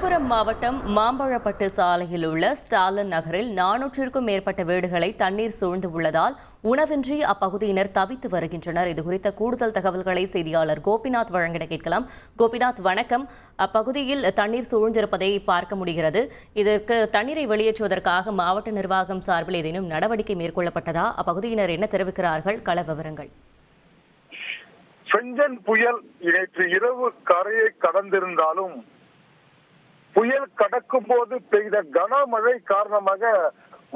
விழுப்புரம் மாவட்டம் மாம்பழப்பட்டு சாலையில் உள்ள ஸ்டாலின் நகரில் 400க்கும் மேற்பட்ட வீடுகளை தண்ணீர் சூழ்ந்து உள்ளதால் உணவின்றி அப்பகுதியினர் தவித்து வருகின்றனர். இதுகுறித்த கூடுதல் தகவல்களை செய்தியாளர் கோபிநாத் வழங்கிட கேட்கலாம். கோபிநாத், வணக்கம். அப்பகுதியில் தண்ணீர் சூழ்ந்திருப்பதை பார்க்க முடிகிறது. இதற்கு தண்ணீரை வெளியேற்றுவதற்காக மாவட்ட நிர்வாகம் சார்பில் ஏதேனும் நடவடிக்கை மேற்கொள்ளப்பட்டதா? அப்பகுதியினர் என்ன தெரிவிக்கிறார்கள்? கள விவரங்கள். செஞ்சன் புயல் நேற்று இரவு கரையை கடந்திருந்தாலும் புயல் கடக்கும் போது பெய்த கனமழை காரணமாக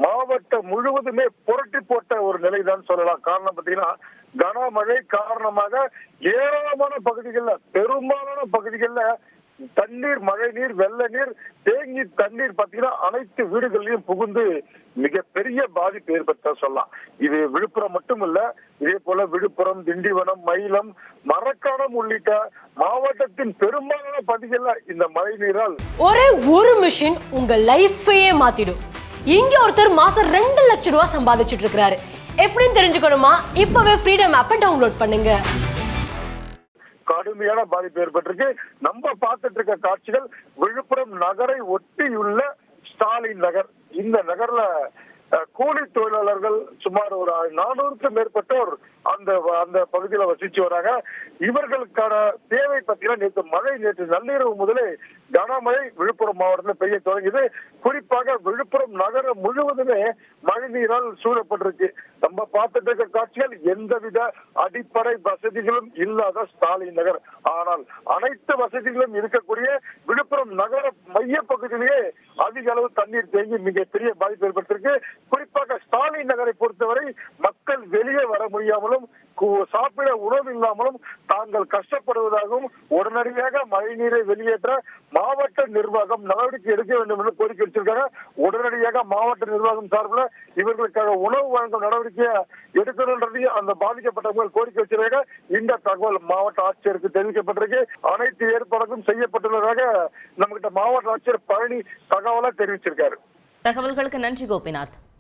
மாவட்டம் முழுவதுமே புரட்டி போட்ட ஒரு நிலைதான் சொல்லலாம். காரணம் பார்த்தீங்கன்னா, கனமழை காரணமாக ஏராளமான பகுதிகளில், பெரும்பாலான பகுதிகளில் தண்ணீர், மழை நீர், வெள்ள நீர் தேங்கி தண்ணீர் பார்த்தீங்கன்னா அனைத்து வீடுகளிலும் புகுந்து மிகப்பெரிய பாதிப்பு ஏற்பட்ட சொல்லலாம். இது விழுப்புரம் மட்டுமல்ல, இதே போல விழுப்புரம், திண்டிவனம், மயிலம், மரக்காணம் உள்ளிட்ட மாவட்டத்தின் பெரும்பாலான பகுதிகளில் இந்த மழை நீரால் ஒரே ஒரு மிஷின் உங்க லைஃபையே மாத்திடும். இங்க ஒருத்தர் மாசம் 2 லட்சம் ரூபாய் சம்பாதிச்சிட்டு இருக்காரு. எப்படின்னு தெரிஞ்சுக்கணுமா? இப்பவே ஃப்ரீடம் ஆப்பை டவுன்லோட் பண்ணுங்க. கடுமையான பாதிப்பு ஏற்பட்டிருக்கு. நம்ம பார்த்துட்டு இருக்க காட்சிகள் விழுப்புரம் நகரை ஒட்டியுள்ள ஸ்டாலின் நகர். இந்த நகர்ல கூலி தொழிலாளர்கள் சுமார் ஒரு 400க்கும் மேற்பட்டோர் அந்த பகுதியில வசிச்சு வராங்க. இவர்களுக்கான தேவை பார்த்தீங்கன்னா, நேற்று நள்ளிரவு முதலே கனமழை விழுப்புரம் மாவட்டத்தில் பெய்ய தொடங்கியது. குறிப்பாக விழுப்புரம் நகரம் முழுவதுமே மழை நீரால் சூழப்பட்டிருக்கு. நம்ம பார்த்துட்டு இருக்க காட்சிகள் எந்தவித அடிப்படை வசதிகளும் இல்லாத ஸ்டாலின் நகர். ஆனால் அனைத்து வசதிகளும் இருக்கக்கூடிய விழுப்புரம் நகர மைய பகுதியிலேயே அதிக அளவு தண்ணீர் தேங்கி மிகப்பெரிய பாதிப்பு ஏற்பட்டிருக்கு. குறிப்பாக ஸ்டாலின் நகரை பொறுத்தவரை மக்கள் வெளியே வர முடியாமலும் சாப்பிட உணவு இல்லாமலும் தாங்கள் கஷ்டப்படுவதாகவும் உடனடியாக மழை நீரை வெளியேற்ற மாவட்ட நிர்வாகம் நடவடிக்கை எடுக்க வேண்டும் என்று கோரிக்கை வச்சிருக்காங்க. உடனடியாக மாவட்ட நிர்வாகம் சார்பில் இவர்களுக்காக உணவு வழங்கும் நடவடிக்கையை எடுக்கணும்ன்றதையும் அந்த பாதிக்கப்பட்டவர்கள் கோரிக்கை வச்சிருக்காங்க. இந்த தகவல் மாவட்ட ஆட்சியருக்கு தெரிவிக்கப்பட்டிருக்கு. அனைத்து ஏற்பாடுகளும் செய்யப்பட்டுள்ளதாக நம்மகிட்ட மாவட்ட ஆட்சியர் பழனி தகவலை தெரிவிச்சிருக்காரு. தகவல்களுக்கு நன்றி கோபிநாத்.